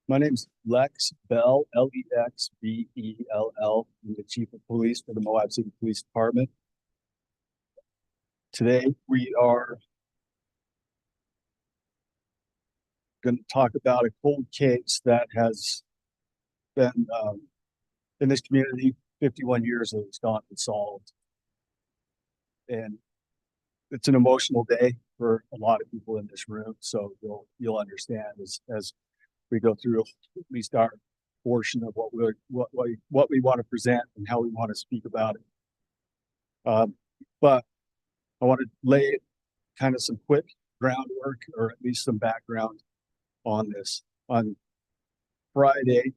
My name's Lex Bell, Lexbell. I'm the Chief of Police for the Moab City Police Department. Today, we are going to talk about a cold case that has been in this community 51 years and it's gone unsolved. And it's an emotional day for a lot of people in this room, so you'll understand as we go through at least our portion of what we want to present and how we want to speak about it. But I want to lay kind of some quick groundwork, or at least some background on this. On Friday,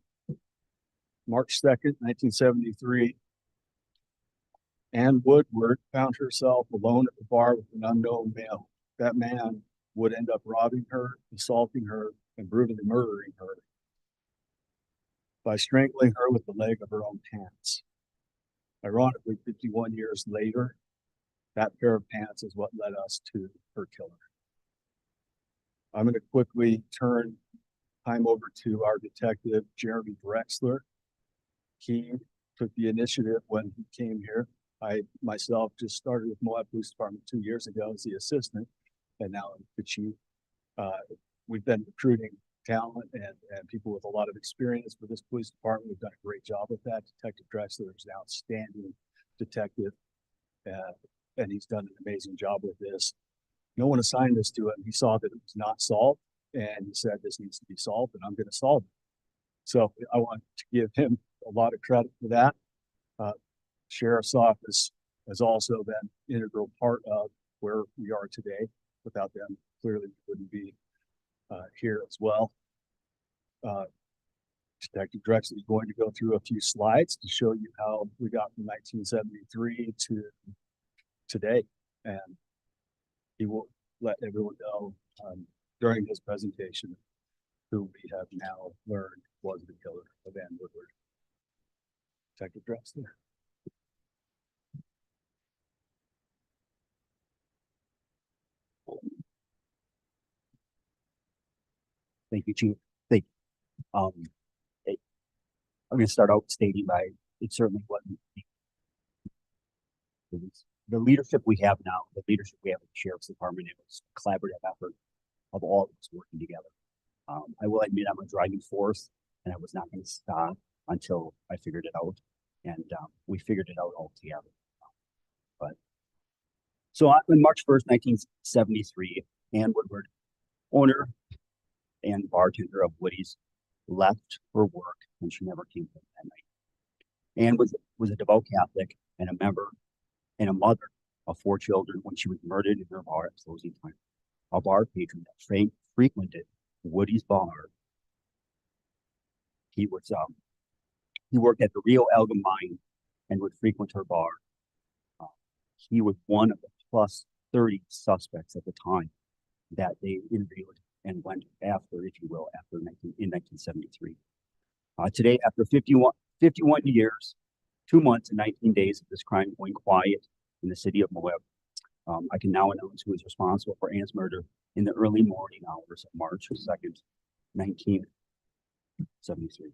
March 2nd, 1973, Ann Woodward found herself alone at the bar with an unknown male. That man would end up robbing her, assaulting her, and brutally murdering her by strangling her with the leg of her own pants. Ironically, 51 years later, that pair of pants is what led us to her killer. I'm going to quickly turn time over to our detective, Jeremy Drexler. He took the initiative when he came here. I myself just started with Moab Police Department 2 years ago as the assistant, and now I'm the chief. We've been recruiting talent and people with a lot of experience for this police department. We've done a great job with that. Detective Drexler is an outstanding detective, and he's done an amazing job with this. No one assigned this to him. He saw that it was not solved, and he said, this needs to be solved, and I'm going to solve it. So I want to give him a lot of credit for that. Sheriff's Office has also been an integral part of where we are today. Without them, clearly we wouldn't be here as well. Detective Drexler is going to go through a few slides to show you how we got from 1973 to today, and he will let everyone know during his presentation who we have now learned was the killer of Ann Woodward. Detective Drexler. Thank you, Chief. Thank you. I'm going to start out stating by it certainly wasn't the leadership we have now, the leadership we have at the Sheriff's Department. It was a collaborative effort of all of us working together. I will admit I'm a driving force, and I was not going to stop until I figured it out, and we figured it out all together. But so on March 1st, 1973, Ann Woodward, owner and bartender of Woody's, left for work, and she never came home that night. Ann was a devout Catholic and a member and a mother of 4 children when she was murdered in her bar at closing time. A bar patron that frequented Woody's bar. He worked at the Rio Alga mine and would frequent her bar. He was one of the plus 30 suspects at the time that they interviewed and went after, if you will, in 1973. Today, after 51 years, 2 months and 19 days of this crime going quiet in the city of Moab, I can now announce who is responsible for Ann's murder in the early morning hours of March 2nd, 1973.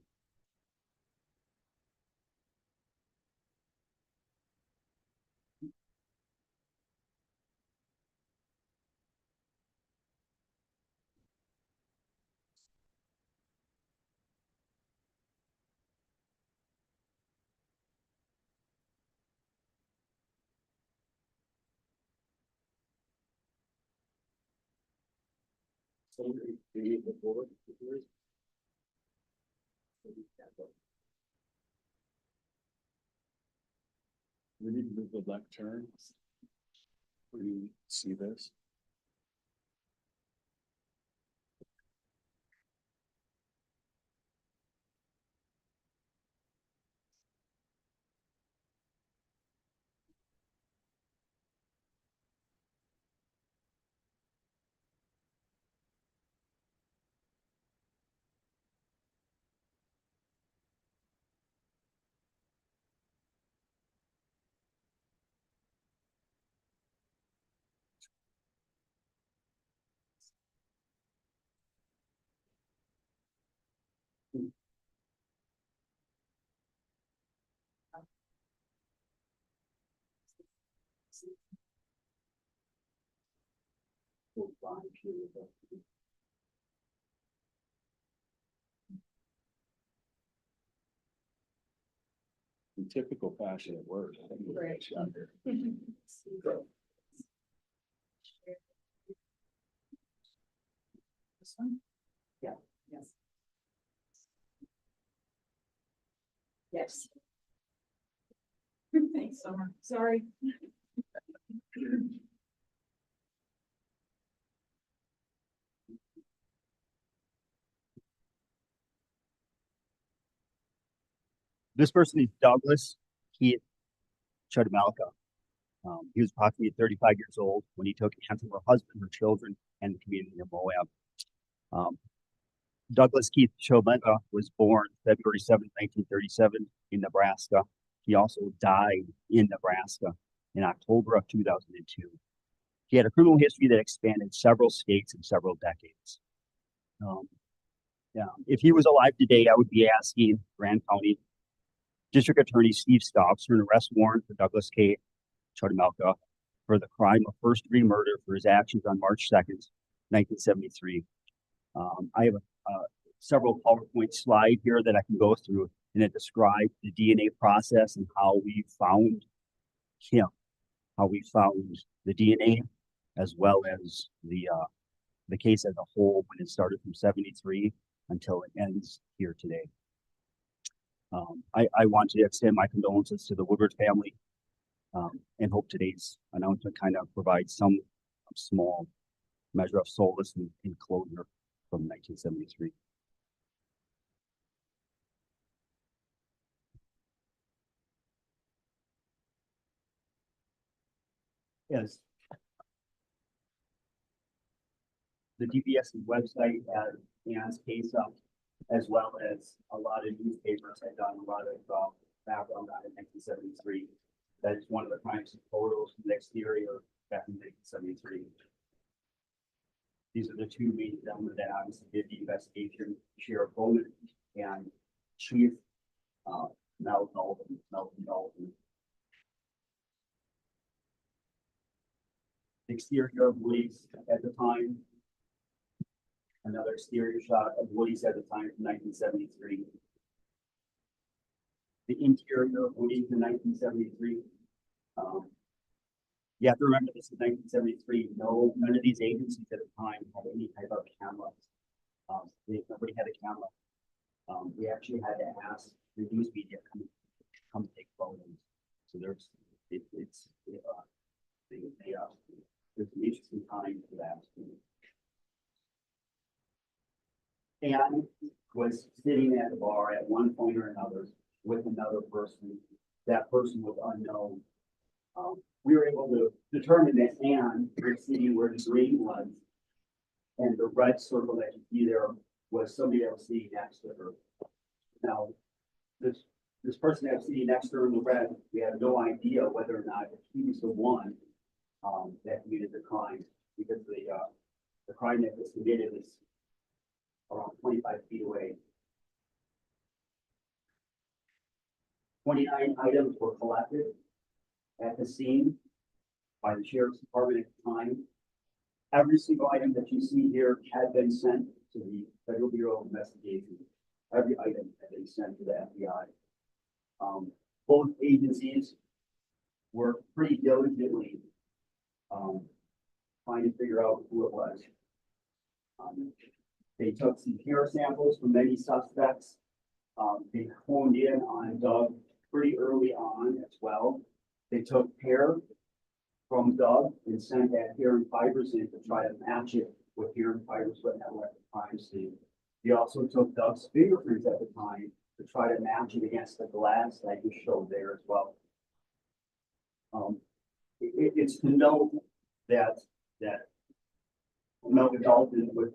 We need to move the lectern. Where do you see this? In typical fashion at work. I think we'll get shot here. This one? Yeah, yes. Yes. Thanks, Summer. Sorry. This person is Douglas Keith Chudamalka. He was approximately 35 years old when he took hands from her husband, her children, and the community of Moab. Douglas Keith Chudamalka was born February 7, 1937 in Nebraska. He also died in Nebraska in October of 2002. He had a criminal history that expanded several states and several decades. If he was alive today, I would be asking Grand County District Attorney Steve Stocks for an arrest warrant for Douglas K. Chudamalka for the crime of first-degree murder for his actions on March 2nd, 1973. I have several PowerPoint slides here that I can go through, and it describes the DNA process and how we found him, how we found the DNA, as well as the case as a whole when it started from 73 until it ends here today. I want to extend my condolences to the Woodward family and hope today's announcement kind of provides some small measure of solace and closure from 1973. Yes. The DPS website has Ann's case up, as well as a lot of newspapers had done a lot of background on it in 1973. That's one of the crimes photos from the exterior back in 1973. These are the two main gentlemen that obviously did the investigation, Sheriff Bowman and Chief Melvin Dalton. Exterior of Woody's at the time. Another exterior shot of Woody's at the time from 1973. The interior of Woody's in 1973. You have to remember this is 1973. None of these agencies at the time had any type of cameras. Nobody had a camera. We actually had to ask the news media to come take photos. So there's an interesting time for that. And was sitting at the bar at one point or another with another person. That person was unknown. We were able to determine that Ann was sitting where the green was, and the red circle that you see there was somebody that was sitting next to her. Now, this person that was sitting next to her in the red, we have no idea whether or not he was the one that committed the crime, because the crime that was committed was around 25 feet away. 29 items were collected at the scene by the Sheriff's Department at the time. Every single item that you see here had been sent to the Federal Bureau of Investigation. Every item had been sent to the FBI. Both agencies were pretty diligently trying to figure out who it was. They took some hair samples from many suspects. They honed in on Doug pretty early on as well. They took hair from Doug and sent that hair and fibers in to try to match it with hair and fibers that were at the crime scene. They also took Doug's fingerprints at the time to try to match it against the glass that you showed there as well. It's to note that Melvin Dalton would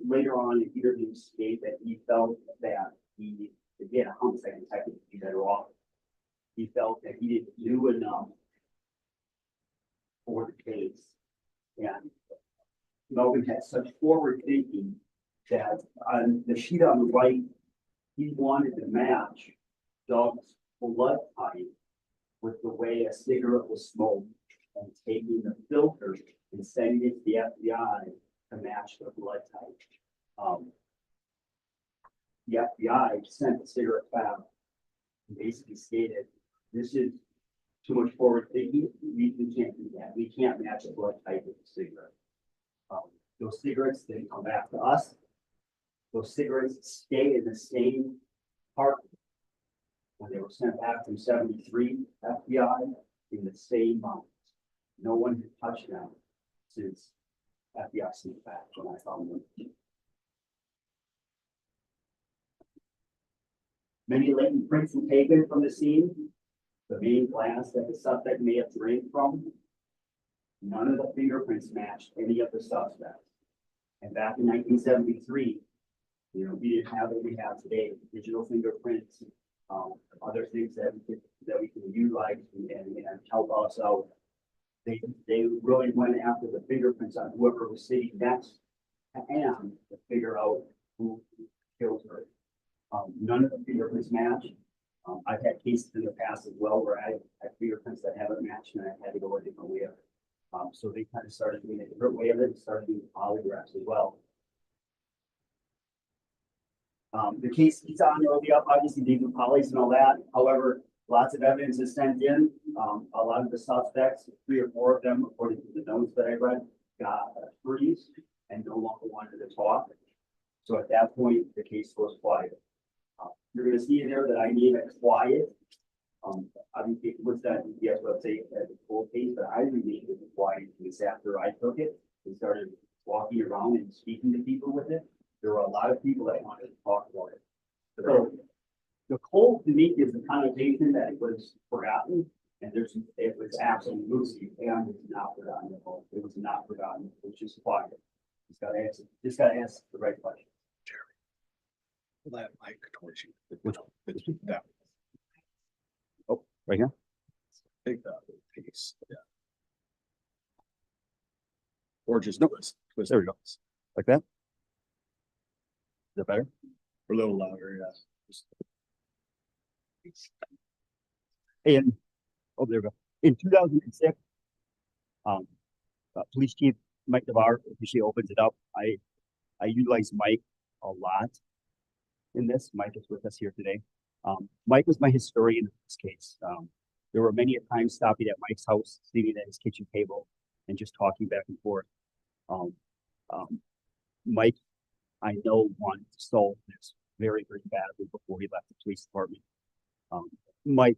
later on in the interview state that he felt that he, again, a homicide detective would be better off. He felt that he didn't do enough for the case. And Melvin had such forward thinking that on the sheet on the right, he wanted to match Doug's blood type with the way a cigarette was smoked and taking the filter and sending it to the FBI to match the blood type. The FBI sent the cigarette back and basically stated, this is too much forward thinking. We can't do that. We can't match a blood type with a cigarette. Those cigarettes didn't come back to us. Those cigarettes stay in the same part when they were sent back from 73 FBI in the same month. No one had touched them since FBI sent back when I found them. Many latent prints were taken from the scene. The main glass that the suspect may have drank from. None of the fingerprints matched any of the suspects. And back in 1973, we didn't have what we have today, digital fingerprints, other things that we can utilize and help us out. They really went after the fingerprints on whoever was sitting next to Anne to figure out who killed her. None of the fingerprints match. I've had cases in the past as well where I had fingerprints that haven't matched and I had to go a different way of it. So they kind of started doing a different way of it, started doing polygraphs as well. The case keeps on early up, obviously leaving polys and all that. However, lots of evidence is sent in. A lot of the suspects, 3 or 4 of them, according to the notes that I read, got a freeze and no longer wanted to talk. So at that point, the case goes quiet. You're going to see in there that I name it quiet. Obviously, what's that GPS website as a full case, but I renamed it quiet because after I took it and started walking around and speaking to people with it, there were a lot of people that wanted to talk about it. So the cold to me gives the connotation that it was forgotten, and it was absolutely and it's not forgotten at all. It was not forgotten. It was just quiet. Just gotta ask the right question. That mic towards you. Which That Oh, right here. big piece. Yeah. Or just twist. There we go. Like that. Is that better? A little louder, yeah. And oh, there we go. In 2006, Police Chief Mike Navarre officially opens it up. I utilize Mike a lot in this. Mike is with us here today. Mike was my historian in this case. There were many times stopping at Mike's house, sitting at his kitchen table, and just talking back and forth. Mike, I know, wanted to solve this very, very badly before he left the police department. Mike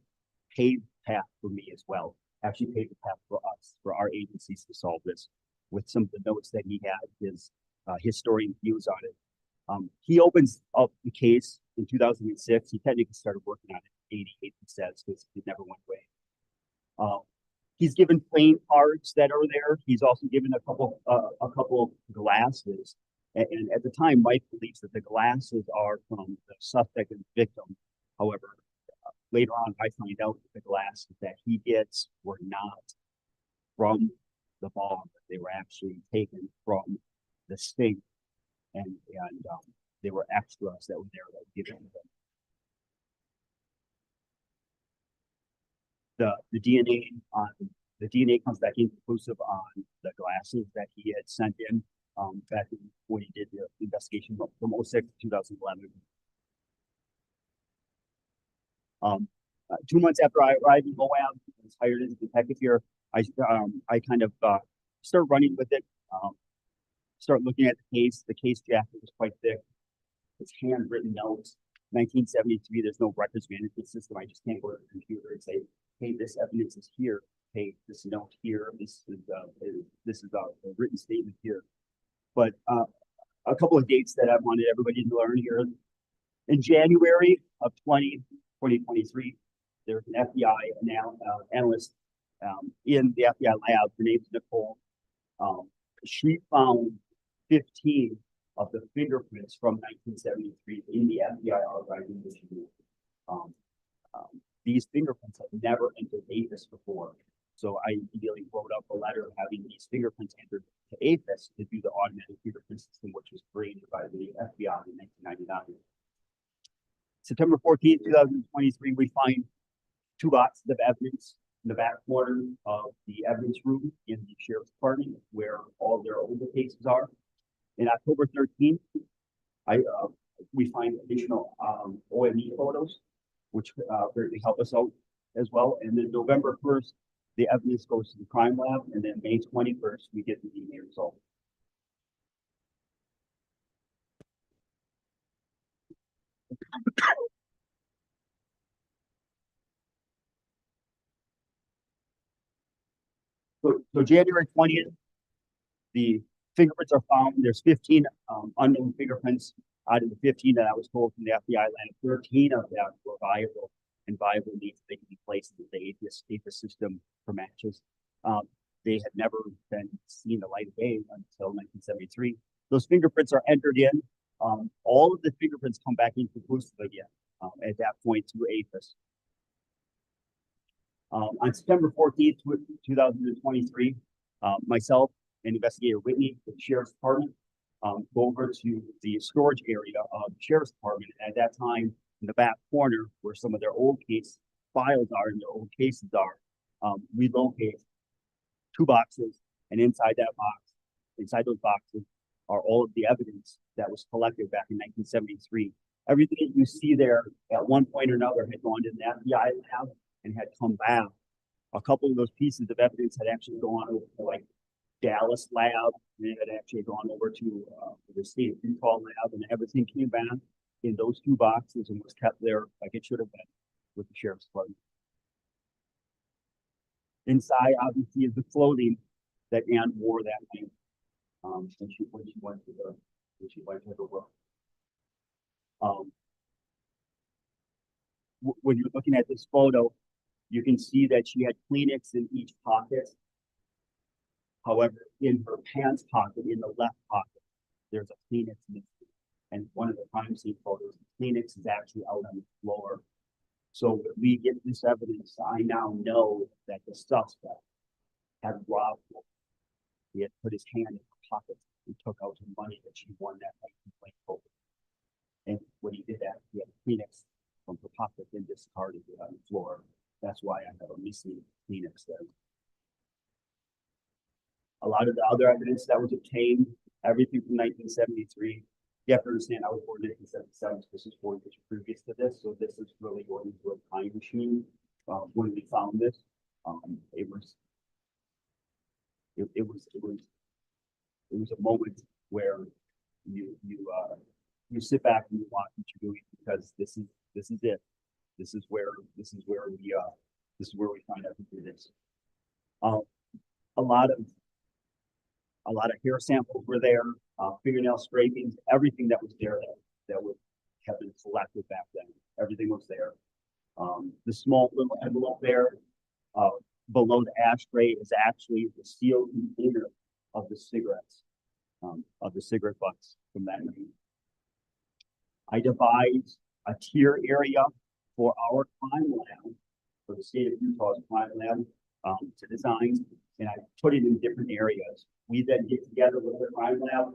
paved the path for me as well. Actually paved the path for us, for our agencies to solve this with some of the notes that he had, his historian views on it. He opens up the case in 2006. He technically started working on it in 88, he says, because it never went away. He's given playing cards that are there. He's also given a couple of glasses. And at the time, Mike believes that the glasses are from the suspect and the victim. However, later on, I find out that the glasses that he gets were not from the bomb. They were actually taken from the state, and they were extras that were there that were given to them. The DNA comes back inconclusive on the glasses that he had sent in back when he did the investigation from 06 to 2011. 2 months after I arrived in Moab, I was hired as a detective here. I kind of start running with it, start looking at the case. The case jacket was quite thick. It's handwritten notes. 1973, there's no records management system. I just can't go to the computer and say, hey, this evidence is here. Hey, this note here. This is a written statement here. But a couple of dates that I wanted everybody to learn here. In January of 2023, there's an FBI analyst in the FBI lab. Her name's Nicole. She found 15 of the fingerprints from 1973 in the FBI archive in Michigan. These fingerprints have never entered APHIS before. So I immediately wrote up a letter having these fingerprints entered to APHIS to do the automatic fingerprint system, which was created by the FBI in 1999. September 14th, 2023, we find 2 boxes of evidence in the back corner of the evidence room in the sheriff's department where all their older cases are. In October 13th, we find additional OME photos, which greatly help us out as well. And then November 1st, the evidence goes to the crime lab, and then May 21st, we get the DNA result. So January 20th, the fingerprints are found. There's 15 unknown fingerprints out of the 15 that I was told from the FBI lab. 13 of them were viable and viable leads they can be placed in the APIS system for matches. They had never been seen the light of day until 1973. Those fingerprints are entered in. All of the fingerprints come back inconclusive again at that point to APIS. On September 14th, 2023, myself and Investigator Whitney with the Sheriff's Department go over to the storage area of the Sheriff's Department. At that time, in the back corner, where some of their old case files are and their old cases are, we locate 2 boxes, and inside those boxes, are all of the evidence that was collected back in 1973. Everything that you see there at one point or another had gone to the FBI lab and had come back. A couple of those pieces of evidence had actually gone over to like Dallas lab, and it had actually gone over to the state Utah lab, and everything came back in those 2 boxes and was kept there like it should have been with the Sheriff's Department. Inside, obviously, is the clothing that Ann wore that night when she went to the work. When you're looking at this photo, you can see that she had Kleenex in each pocket. However, in her pants pocket, in the left pocket, there's a Kleenex missing. And one of the crime scene photos, the Kleenex is actually out on the floor. So when we get this evidence, I now know that the suspect had robbed her. He had put his hand in her pocket and took out the money that she won that night in Plain Poker. And when he did that, he had Kleenex from her pocket and discarded it on the floor. That's why I have a missing Kleenex there. A lot of the other evidence that was obtained, everything from 1973. You have to understand, I was born in 1977, so this is 4 years previous to this. So this is really going into a time machine. When we found this, it was a moment where you sit back and you watch what you're doing, because this is it. This is where we find out who did this. A lot of hair samples were there, fingernail scrapings, everything that was there that would have been collected back then. Everything was there. The small little envelope there below the ashtray is actually the sealed container of the cigarettes, of the cigarette butts from that night. I devised a tier area for our crime lab, for the state of Utah's crime lab, to design, and I put it in different areas. We then get together with the crime lab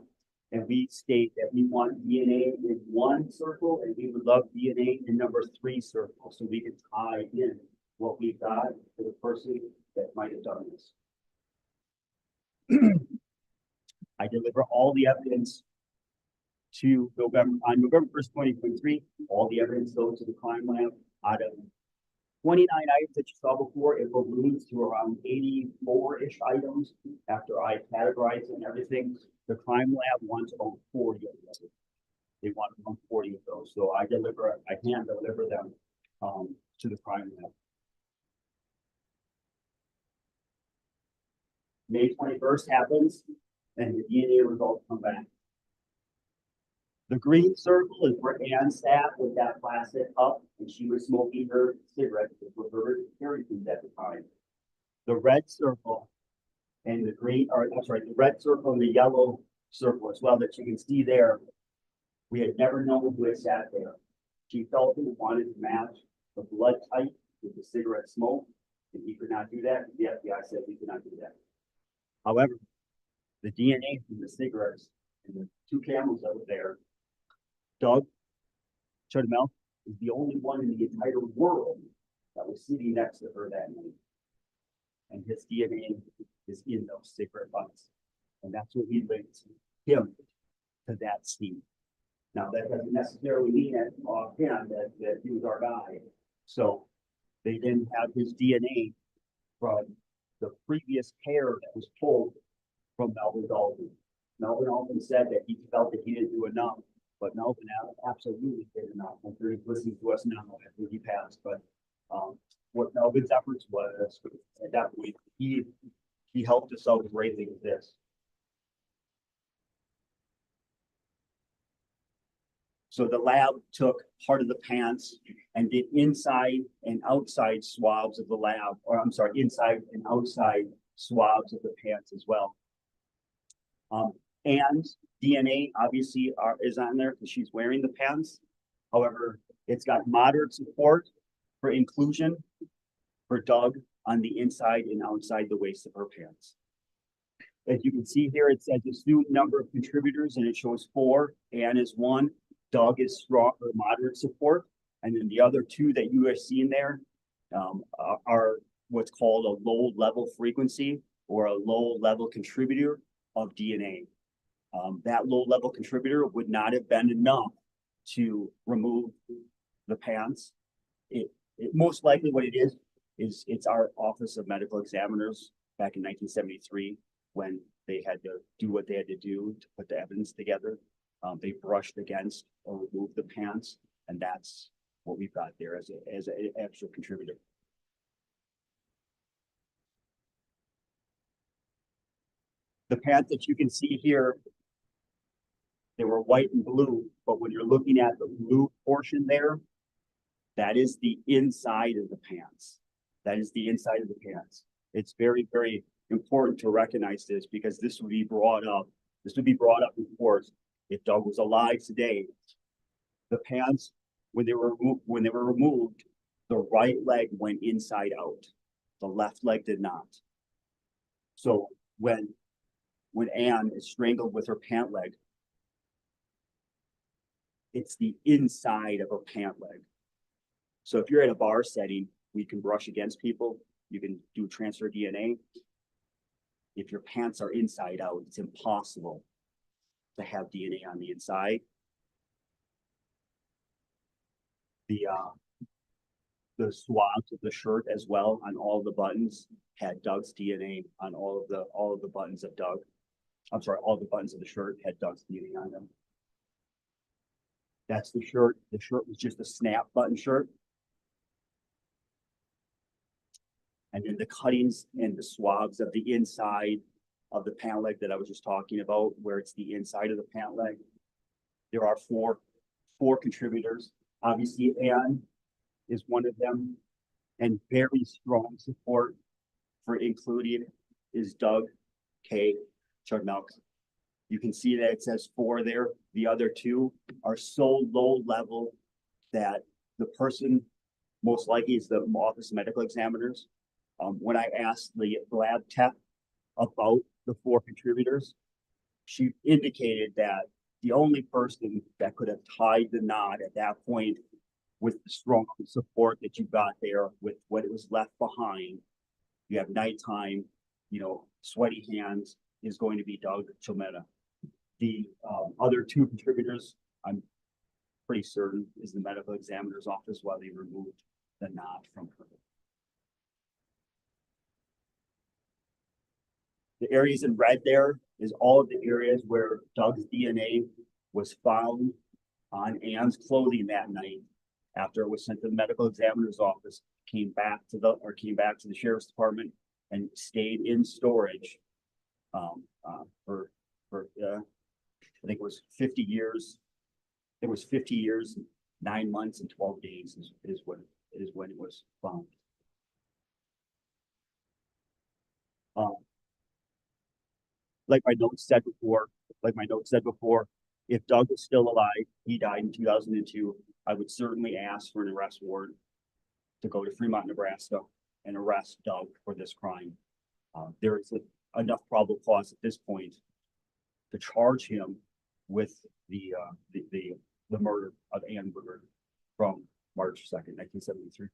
and we state that we want DNA in 1 circle and we would love DNA in number 3 circle, so we can tie in what we've got to the person that might have done this. I deliver all the evidence to on November 1st, 2023. All the evidence goes to the crime lab. Out of 29 items that you saw before, it balloons to around 84-ish items after I categorize and everything. The crime lab wants about 40 of those. They want around 40 of those. So I hand deliver them to the crime lab. May 21st happens and the DNA results come back. The green circle is where Ann sat with that plastic up and she was smoking her cigarette, which was her carry food at the time. The red circle and the the red circle and the yellow circle as well that you can see there. We had never known who had sat there. She felt and wanted to match the blood type with the cigarette smoke, and he could not do that. The FBI said we could not do that. However, the DNA from the cigarettes and the 2 camels that were there, Doug Chudamel is the only one in the entire world that was sitting next to her that night. And his DNA is in those cigarette butts. And that's what he linked him to that scene. Now, that doesn't necessarily mean that offhand that he was our guy. So they didn't have his DNA from the previous hair that was pulled from Melvin Dalton. Melvin Dalton said that he felt that he didn't do enough, but Melvin absolutely did enough. I'm sure he's listening to us now after he passed, but what Melvin's efforts was at that point, he helped us out with raising this. So the lab took part of the pants and did inside and outside swabs of the lab, or I'm sorry, inside and outside swabs of the pants as well. And DNA obviously is on there because she's wearing the pants. However, it's got moderate support for inclusion for Doug on the inside and outside the waist of her pants. As you can see here, it says the student number of contributors and it shows 4. Ann is 1. Doug is strong or moderate support. And then the other 2 that you are seeing there are what's called a low level frequency or a low level contributor of DNA. That low level contributor would not have been enough to remove the pants. It most likely what it is it's our Office of Medical Examiners back in 1973 when they had to do what they had to do to put the evidence together. They brushed against or removed the pants, and that's what we've got there as an extra contributor. The pants that you can see here, they were white and blue, but when you're looking at the blue portion there, that is the inside of the pants. That is the inside of the pants. It's very, very important to recognize this because this would be brought up. This would be brought up in court if Doug was alive today. The pants, when they were removed, the right leg went inside out. The left leg did not. So when Ann is strangled with her pant leg, it's the inside of her pant leg. So if you're at a bar setting, we can brush against people. You can do transfer DNA. If your pants are inside out, it's impossible to have DNA on the inside. The swabs of the shirt as well on all the buttons had Doug's DNA on all of the buttons of Doug. I'm sorry, all the buttons of the shirt had Doug's DNA on them. That's the shirt. The shirt was just a snap button shirt. And then the cuttings and the swabs of the inside of the pant leg that I was just talking about, where it's the inside of the pant leg. There are four contributors. Obviously, Ann is one of them, and very strong support for including is Doug K. Chudnock. You can see that it says 4 there. The other 2 are so low level that the person most likely is the Office of Medical Examiners. When I asked the lab tech about the 4 contributors, she indicated that the only person that could have tied the knot at that point with the strong support that you got there with what it was left behind, you have nighttime, sweaty hands, is going to be Doug Chometa. The other 2 contributors, I'm pretty certain, is the medical examiner's office while they removed the knot from her. The areas in red there is all of the areas where Doug's DNA was found on Ann's clothing that night after it was sent to the medical examiner's office, came back to the sheriff's department and stayed in storage for I think it was 50 years. It was 50 years, 9 months and 12 days is when it was found. Like my notes said before, if Doug was still alive, he died in 2002, I would certainly ask for an arrest warrant to go to Fremont, Nebraska and arrest Doug for this crime. There is enough probable cause at this point to charge him with the murder of Ann Woodward from March 2nd, 1973.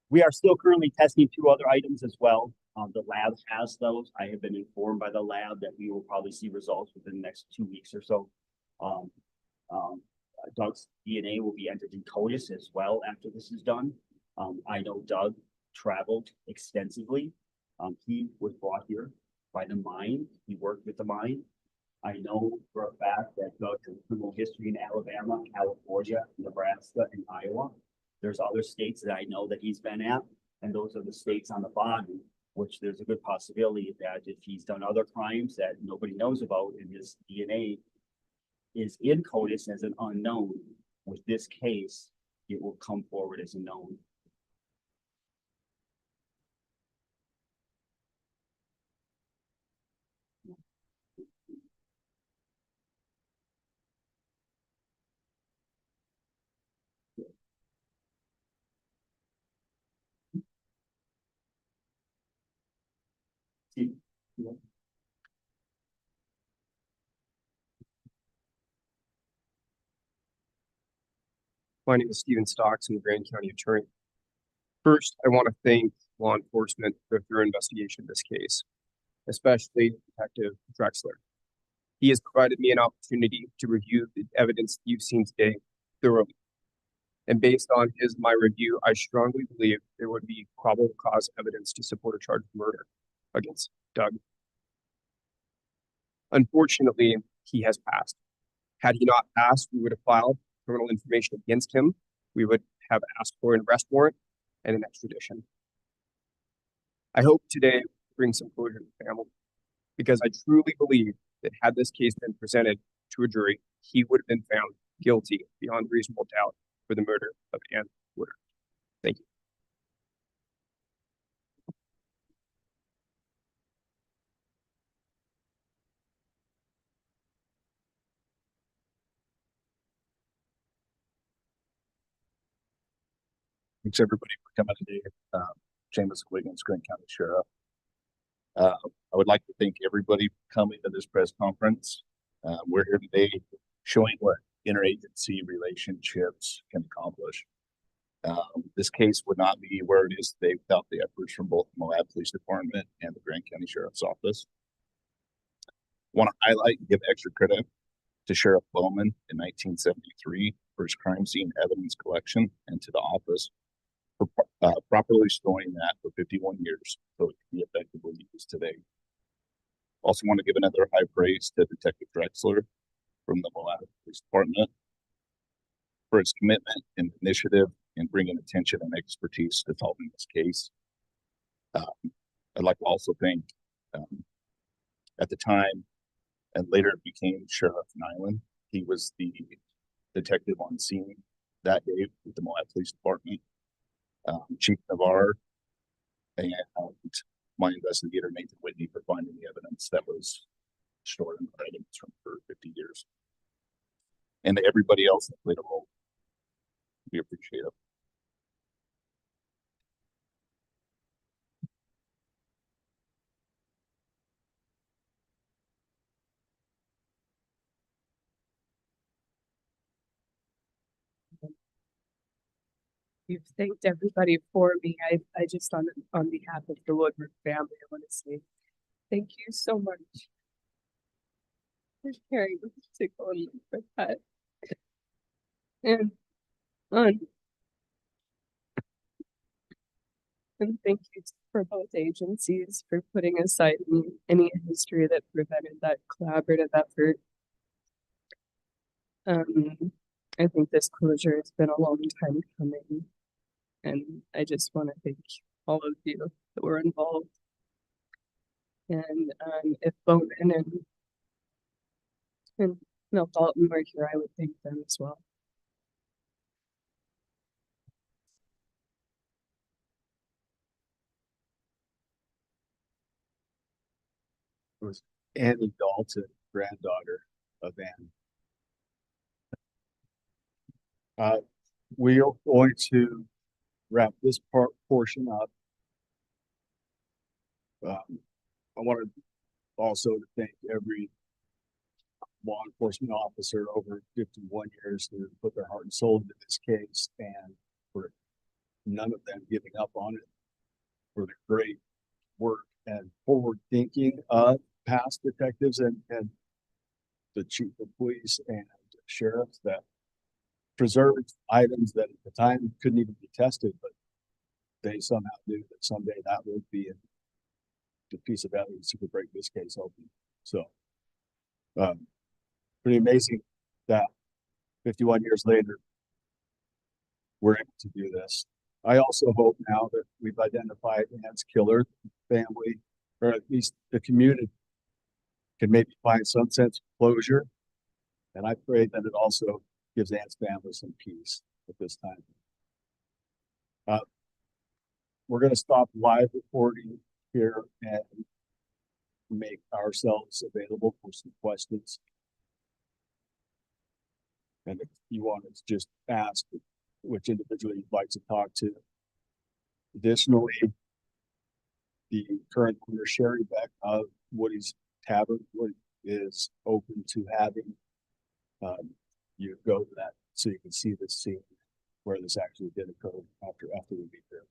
We are still currently testing 2 other items as well. The lab has those. I have been informed by the lab that we will probably see results within the next 2 weeks or so. Doug's DNA will be entered in CODIS as well after this is done. I know Doug traveled extensively. He was brought here by the mine. He worked with the mine. I know for a fact that Doug has criminal history in Alabama, California, Nebraska, and Iowa. There's other states that I know that he's been at, and those are the states on the bottom, which there's a good possibility that if he's done other crimes that nobody knows about and his DNA is in CODIS as an unknown, with this case, it will come forward as a known. My name is Stephen Stocks. I'm the Grand County Attorney. First, I want to thank law enforcement for their investigation of this case, especially Detective Drexler. He has provided me an opportunity to review the evidence you've seen today thoroughly. And based on my review, I strongly believe there would be probable cause evidence to support a charge of murder against Doug. Unfortunately, he has passed. Had he not passed, we would have filed criminal information against him. We would have asked for an arrest warrant and an extradition. I hope today brings some closure to the family, because I truly believe that had this case been presented to a jury, he would have been found guilty beyond reasonable doubt for the murder of Ann Woodard. Thank you. Thanks everybody for coming today. James Wiggins, Grand County Sheriff. I would like to thank everybody for coming to this press conference. We're here today showing what interagency relationships can accomplish. This case would not be where it is today without the efforts from both the Moab Police Department and the Grand County Sheriff's Office. I want to highlight and give extra credit to Sheriff Bowman in 1973 for his crime scene evidence collection, and to the office for properly storing that for 51 years so it can be effectively used today. Also want to give another high praise to Detective Drexler from the Moab Police Department for his commitment and initiative in bringing attention and expertise to solving this case. I'd like to also thank, at the time, and later it became Sheriff Nyland. He was the detective on scene that day with the Moab Police Department. Chief Navarre and my investigator Nathan Whitney for finding the evidence that was stored in the items for 50 years. And to everybody else that played a role. We appreciate it. You've thanked everybody for me. I just on behalf of the Woodward family, I want to say thank you so much for caring to go and look for that. And thank you for both agencies for putting aside any history that prevented that collaborative effort. I think this closure has been a long time coming. And I just want to thank all of you that were involved. And if Bowman and Mel Dalton were here, I would thank them as well. It was Annie Dalton, granddaughter of Ann. We are going to wrap this portion up. I wanted also to thank every law enforcement officer over 51 years who put their heart and soul into this case, and for none of them giving up on it, for the great work and forward thinking of past detectives and the chief of police and sheriffs that preserved items that at the time couldn't even be tested, but they somehow knew that someday that would be the piece of evidence that could break this case open. So, pretty amazing that 51 years later, we're able to do this. I also hope now that we've identified Ann's killer, family, or at least the community, can maybe find some sense of closure. And I pray that it also gives Ann's family some peace at this time. We're going to stop live recording here and make ourselves available for some questions. And if you want to just ask which individual you'd like to talk to. Additionally, the current owner, Sherry Beck of Woody's Tavern, is open to having you go to that so you can see the scene where this actually did occur after we leave there.